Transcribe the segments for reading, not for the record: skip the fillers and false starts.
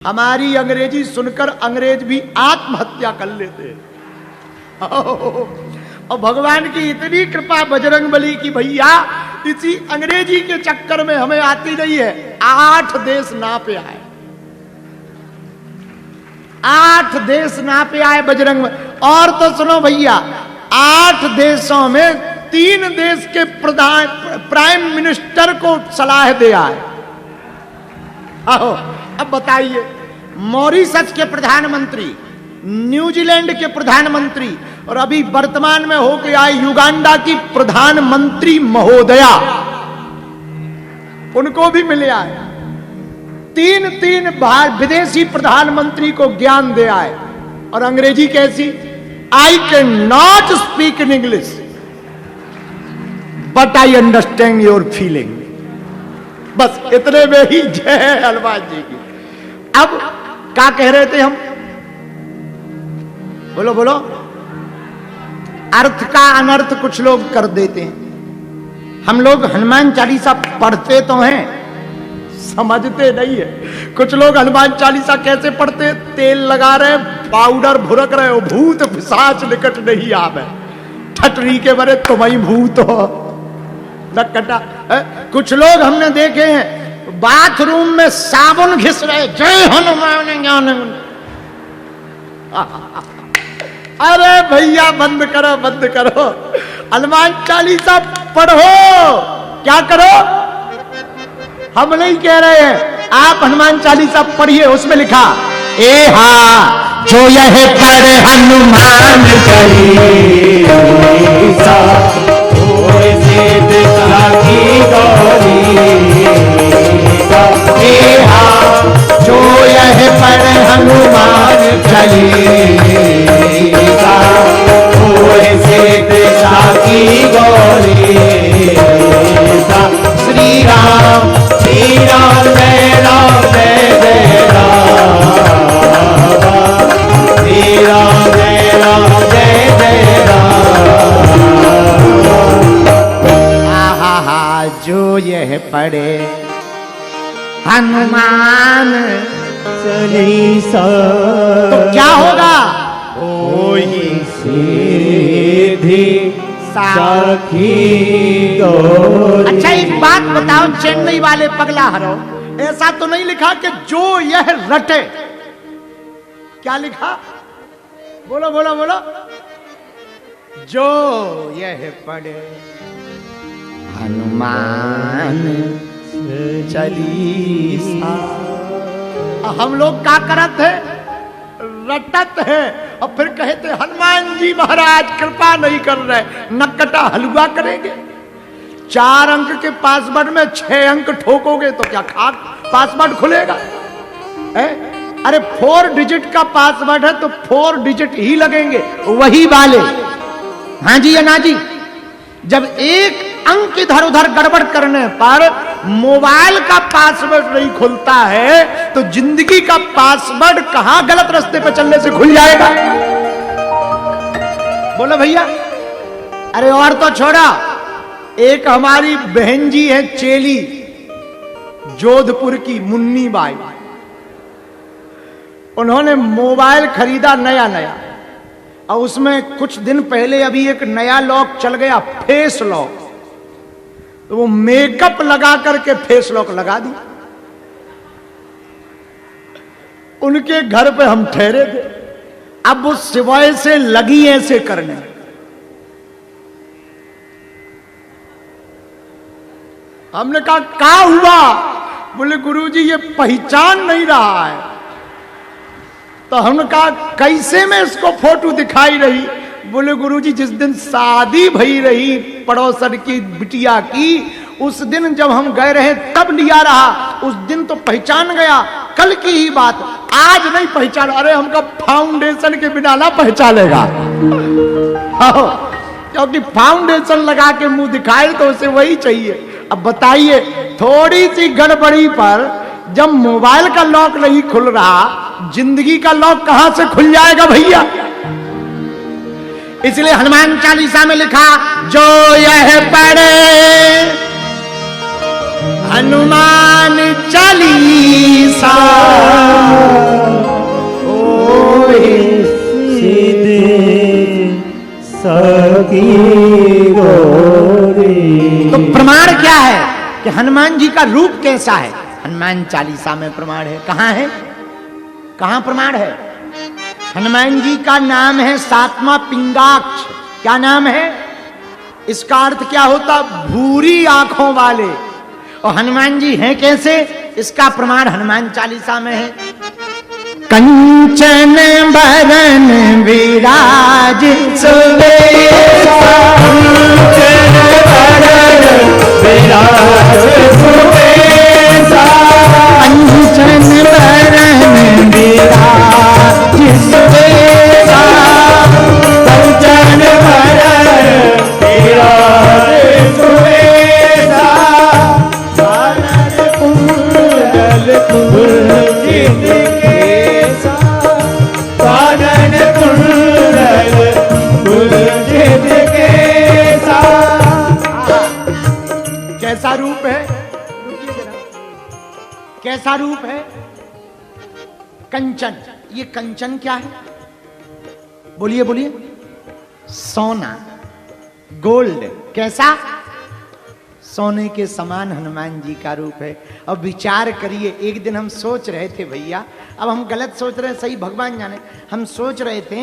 हमारी अंग्रेजी सुनकर अंग्रेज भी आत्महत्या कर लेते हैं। और भगवान की इतनी कृपा बजरंगबली की भैया इसी अंग्रेजी के चक्कर में हमें आती नहीं है। 8 देश नापे आए, 8 देश नापे आए बजरंग। और तो सुनो भैया, 8 देशों में 3 देश के प्राइम मिनिस्टर को सलाह दे आए। आओ अब बताइए, मॉरिशस के प्रधानमंत्री, न्यूजीलैंड के प्रधानमंत्री और अभी वर्तमान में होके आए युगांडा की प्रधानमंत्री महोदया, उनको भी मिले आए। 3 विदेशी प्रधानमंत्री को ज्ञान दे आए। और अंग्रेजी कैसी? I can not speak in English but I understand your feeling. बस इतने में ही जय हनुमान जी की। अब क्या कह रहे थे हम? बोलो बोलो। अर्थ का अनर्थ कुछ लोग कर देते हैं। हम लोग हनुमान चालीसा पढ़ते तो हैं, समझते नहीं है। कुछ लोग हनुमान चालीसा कैसे पढ़ते? तेल लगा रहे, पाउडर भुरक रहे हो, भूत पिशाच निकट नहीं आवे, ठटरी के बरे तुम्हारी भूत हो नकटा। कुछ लोग हमने देखे हैं बाथरूम में साबुन घिस रहे, जय हनुमान ज्ञान। अरे भैया बंद करो बंद करो, हनुमान चालीसा पढ़ो। क्या करो? हम नहीं कह रहे हैं, आप हनुमान चालीसा पढ़िए। उसमें लिखा ए हा जो यह पढ़े हनुमान चालीसा जो यह पढ़ हनुमान चालीसा होए सिद्ध साखी गौरीसा। श्री राम जय राम जय जय राम, श्री राम जय जय राम। आहा जो यह पढ़े हनुमान चालीसा तो क्या होगा? होई सीधी साखी गौरी। अच्छा एक बात बताओ चेन्नई वाले पगला हरो, ऐसा तो नहीं लिखा कि जो यह रटे? क्या लिखा? बोलो बोलो बोलो। जो यह पढ़े हनुमान चालीसा। हम लोग क्या करत है? रटत है। और फिर कहते हनुमान जी महाराज कृपा नहीं कर रहे, नकटा हलवा करेंगे। 4 अंक के पासवर्ड में 6 अंक ठोकोगे तो क्या खाक पासवर्ड खुलेगा? अरे 4 डिजिट का पासवर्ड है तो 4 डिजिट ही लगेंगे, वही वाले। हाँ जी या ना जी? जब एक अंक इधर उधर गड़बड़ करने पर मोबाइल का पासवर्ड नहीं खुलता है तो जिंदगी का पासवर्ड कहां गलत रास्ते पे चलने से खुल जाएगा? बोलो भैया। अरे और तो छोड़ा, एक हमारी बहन जी है चेली, जोधपुर की मुन्नी बाई। उन्होंने मोबाइल खरीदा नया नया, और उसमें कुछ दिन पहले अभी एक नया लॉक चल गया, फेस लॉक। तो वो मेकअप लगा करके फेस लॉक लगा दी। उनके घर पे हम ठहरे थे, अब वो सिवाय से लगी ऐसे करने। हमने कहा क्या हुआ? बोले गुरुजी ये पहचान नहीं रहा है। तो हमने कहा कैसे में इसको फोटो दिखाई रही? बोले गुरुजी जिस दिन शादी भई रही पड़ोसन की बिटिया की, उस दिन जब हम गए रहे तब लिया रहा, उस दिन तो पहचान गया, कल की ही बात, आज नहीं पहचान। अरे हमका फाउंडेशन के बिना ना पहचानेगा, क्योंकि फाउंडेशन लगा के मुंह दिखाए तो उसे वही चाहिए। अब बताइए, थोड़ी सी गड़बड़ी पर जब मोबाइल का लॉक नहीं खुल रहा, जिंदगी का लॉक कहां से खुल जाएगा भैया? इसलिए हनुमान चालीसा में लिखा जो यह पढ़े हनुमान चालीसा ओए सीधे सकी गोरी। तो प्रमाण क्या है कि हनुमान जी का रूप कैसा है? हनुमान चालीसा में प्रमाण है। कहां है? कहां प्रमाण है? हनुमान जी का नाम है सातवां पिंगाक्ष। क्या नाम है? इसका अर्थ क्या होता? भूरी आंखों वाले। और हनुमान जी हैं कैसे? इसका प्रमाण हनुमान चालीसा में है। कंचन बरन विराज सुबेसा, कंचन बरन विराज सुबेसा, कंचन बरन विराज सुबेसा, कंचन बरन विराज सुबेसा, कानन कुंडल कुंचित केसा, कानन कुंडल कुंचित केसा। कैसा रूप है? कैसा रूप है? कंचन। ये कंचन क्या है? बोलिए बोलिए। सोना, गोल्ड। कैसा? सोने के समान हनुमान जी का रूप है। अब विचार करिए, एक दिन हम सोच रहे थे भैया, अब हम गलत सोच रहे हैं, सही भगवान जाने, हम सोच रहे थे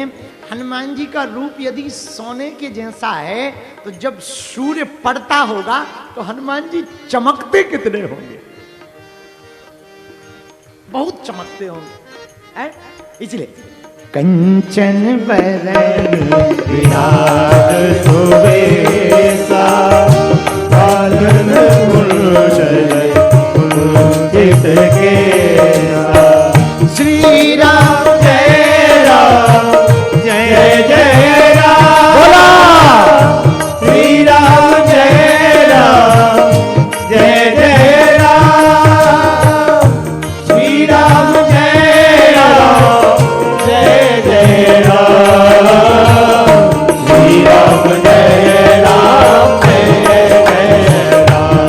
हनुमान जी का रूप यदि सोने के जैसा है तो जब सूर्य पड़ता होगा तो हनुमान जी चमकते कितने होंगे? बहुत चमकते होंगे। इसलिए कंचन बरन विराज सुबेसा, कानन कुंडल कुंचित केसा। श्री राम जय राम जय जय राम, बोला श्री राम जय राम जय जय राम, श्री राम जय राम जय जय राम, श्री राम जय राम जय जय राम,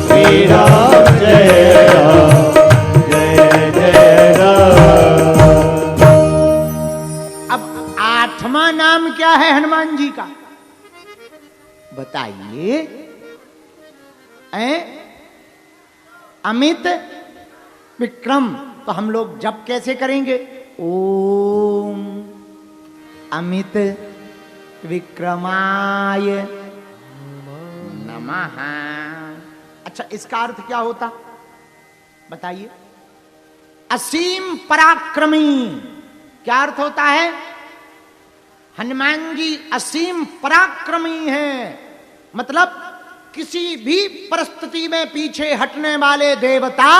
श्री राम जय राम जय जय राम। अब आठवां नाम क्या है हनुमान जी का? बताइए। अमित विक्रम। तो हम लोग जप कैसे करेंगे? ओम अमित विक्रमाय नमः। अच्छा, इसका अर्थ क्या होता बताइए? असीम पराक्रमी। क्या अर्थ होता है? हनुमान जी असीम पराक्रमी हैं, मतलब किसी भी परिस्थिति में पीछे हटने वाले देवता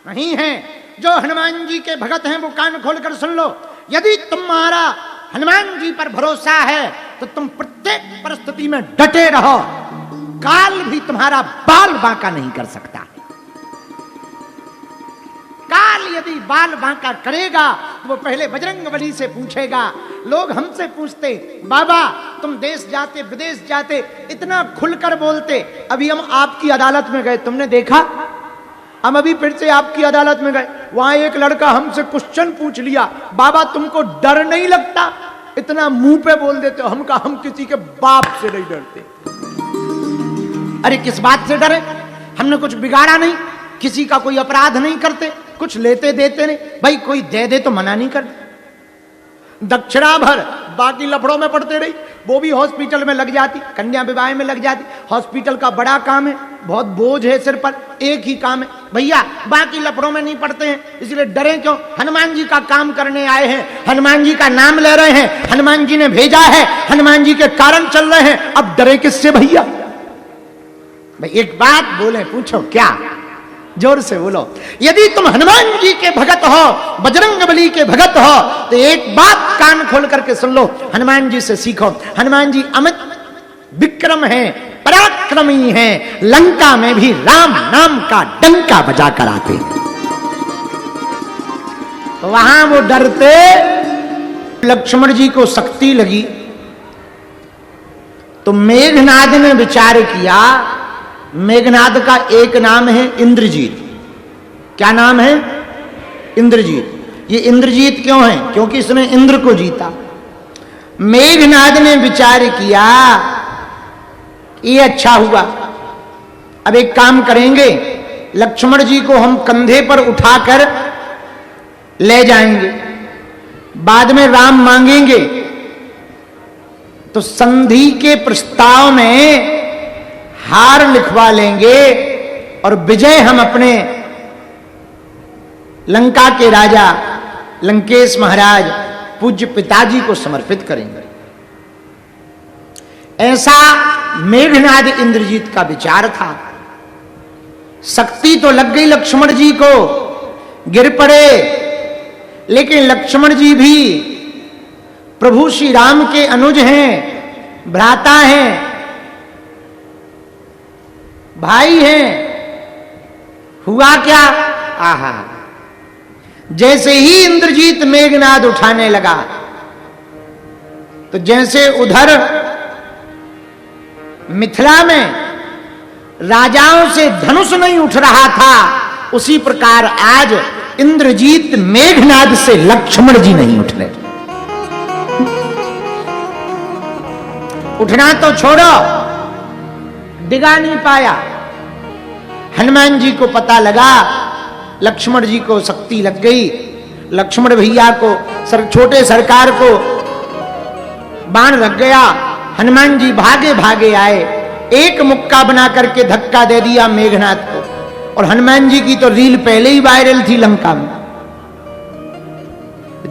नहीं हैं। जो हनुमान जी के भगत हैं वो कान खोलकर सुन लो। यदि तुम्हारा हनुमान जी पर भरोसा है तो तुम प्रत्येक परिस्थिति में डटे रहो। काल भी तुम्हारा बाल बांका नहीं कर सकता। काल यदि बाल बांका करेगा तो वो पहले बजरंगबली से पूछेगा। लोग हमसे पूछते, बाबा तुम देश जाते विदेश जाते इतना खुलकर बोलते, अभी हम आपकी अदालत में गए, तुमने देखा? हम अभी फिर से आपकी अदालत में गए, वहां एक लड़का हमसे क्वेश्चन पूछ लिया, बाबा तुमको डर नहीं लगता? इतना मुंह पे बोल देते हो। हम कहा हम किसी के बाप से नहीं डरते। अरे किस बात से डरे? हमने कुछ बिगाड़ा नहीं, किसी का कोई अपराध नहीं करते, कुछ लेते देते नहीं। भाई कोई दे दे तो मना नहीं करते। दक्षिणा भर बाकी लफड़ों में पड़ते रही, वो भी हॉस्पिटल में लग जाती, कन्या विवाह में लग जाती। हॉस्पिटल का बड़ा काम है, बहुत बोझ है सिर पर, एक ही काम है भैया, बाकी लफड़ों में नहीं पड़ते हैं। इसलिए डरे क्यों? हनुमान जी का काम करने आए हैं, हनुमान जी का नाम ले रहे हैं, हनुमान जी ने भेजा है, हनुमान जी के कारण चल रहे हैं, अब डरे किससे भैया? भाई एक बात बोले, पूछो क्या? जोर से बोलो। यदि तुम हनुमान जी के भगत हो, बजरंगबली के भगत हो, तो एक बात कान खोल करके सुन लो, हनुमान जी से सीखो। हनुमान जी अमित विक्रम है, पराक्रमी है, लंका में भी राम नाम का डंका बजा कर आते। तो वहां वो डरते। लक्ष्मण जी को शक्ति लगी तो मेघनाद ने विचार किया, मेघनाद का एक नाम है इंद्रजीत। क्या नाम है? इंद्रजीत। ये इंद्रजीत क्यों है? क्योंकि इसने इंद्र को जीता। मेघनाद ने विचार किया ये अच्छा हुआ, अब एक काम करेंगे, लक्ष्मण जी को हम कंधे पर उठाकर ले जाएंगे, बाद में राम मांगेंगे तो संधि के प्रस्ताव में हार लिखवा लेंगे और विजय हम अपने लंका के राजा लंकेश महाराज पूज्य पिताजी को समर्पित करेंगे। ऐसा मेघनाद इंद्रजीत का विचार था। शक्ति तो लग गई लक्ष्मण जी को, गिर पड़े, लेकिन लक्ष्मण जी भी प्रभु श्री राम के अनुज हैं, भ्राता हैं, भाई हैं। हुआ क्या? आहा, जैसे ही इंद्रजीत मेघनाद उठाने लगा तो जैसे उधर मिथिला में राजाओं से धनुष नहीं उठ रहा था, उसी प्रकार आज इंद्रजीत मेघनाद से लक्ष्मण जी नहीं उठ रहे। उठना तो छोड़ो, डिगा नहीं पाया। हनुमान जी को पता लगा, लक्ष्मण जी को शक्ति लग गई, लक्ष्मण भैया को छोटे सरकार को बाण लग गया। हनुमान जी भागे भागे आए, एक मुक्का बना करके धक्का दे दिया मेघनाद को, और हनुमान जी की तो रील पहले ही वायरल थी लंका में।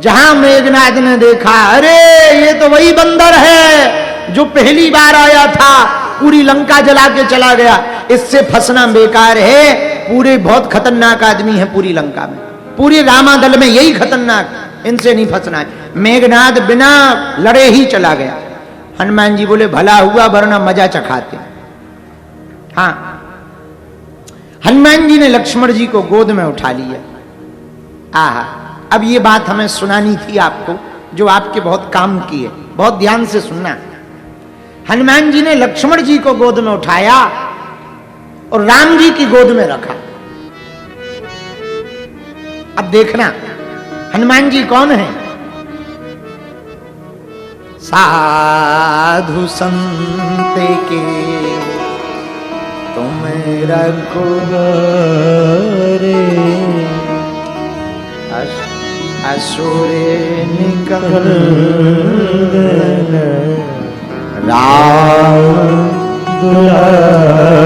जहां मेघनाद ने देखा, अरे ये तो वही बंदर है जो पहली बार आया था, पूरी लंका जला के चला गया, इससे फंसना बेकार है, पूरे बहुत खतरनाक आदमी है पूरी लंका में, पूरे रामादल में यही खतरनाक, इनसे नहीं फंसना है। मेघनाद बिना लड़े ही चला गया। हनुमान जी बोले भला हुआ, वरना मजा चखाते। हाँ, हनुमान जी ने लक्ष्मण जी को गोद में उठा लिया। आहा, अब ये बात हमें सुनानी थी आपको, जो आपके बहुत काम की है, बहुत ध्यान से सुनना। हनुमान जी ने लक्ष्मण जी को गोद में उठाया और राम जी की गोद में रखा। अब देखना हनुमान जी कौन है? साधु संत के तुम रखो रे, असुर निकल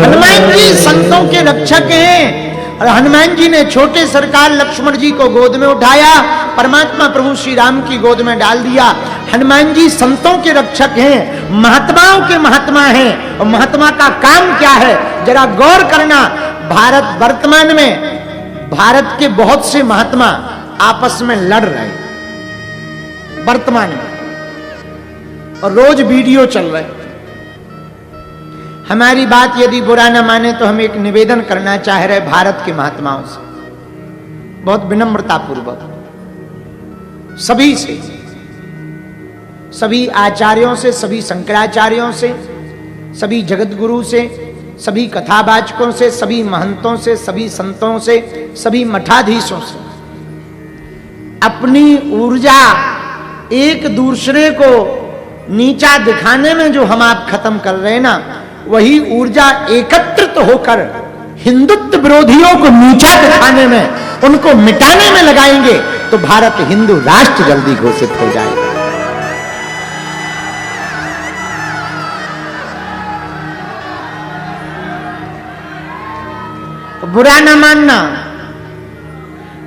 हनुमान जी संतों के रक्षक हैं। और हनुमान जी ने छोटे सरकार लक्ष्मण जी को गोद में उठाया, परमात्मा प्रभु श्री राम की गोद में डाल दिया। हनुमान जी संतों के रक्षक हैं, महात्माओं के महात्मा हैं। और महात्मा का काम क्या है, जरा गौर करना। भारत वर्तमान में, भारत के बहुत से महात्मा आपस में लड़ रहे वर्तमान में, और रोज वीडियो चल रहे। हमारी बात यदि बुरा न माने तो हम एक निवेदन करना चाह रहे भारत के महात्माओं से, बहुत विनम्रता पूर्वक, सभी से, सभी आचार्यों से, सभी शंकराचार्यों से, सभी जगत गुरु से, सभी कथावाचकों से, सभी महंतों से, सभी संतों से, सभी मठाधीशों से, अपनी ऊर्जा एक दूसरे को नीचा दिखाने में जो हम आप खत्म कर रहे हैं ना, वही ऊर्जा एकत्रित होकर हिंदुत्व विरोधियों को नीचा दिखाने में, उनको मिटाने में लगाएंगे तो भारत हिंदू राष्ट्र जल्दी घोषित हो जाएगा। तो बुरा न मानना,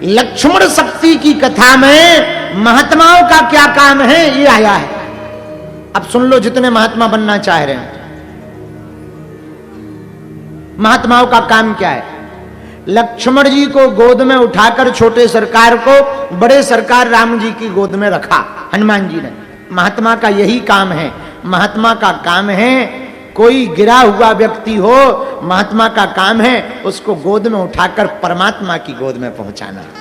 लक्ष्मण शक्ति की कथा में महात्माओं का क्या काम है ये आया है। अब सुन लो, जितने महात्मा बनना चाह रहे हैं, महात्माओं का काम क्या है। लक्ष्मण जी को गोद में उठाकर छोटे सरकार को बड़े सरकार राम जी की गोद में रखा हनुमान जी ने। महात्मा का यही काम है। महात्मा का काम है, कोई गिरा हुआ व्यक्ति हो, महात्मा का काम है उसको गोद में उठाकर परमात्मा की गोद में पहुंचाना।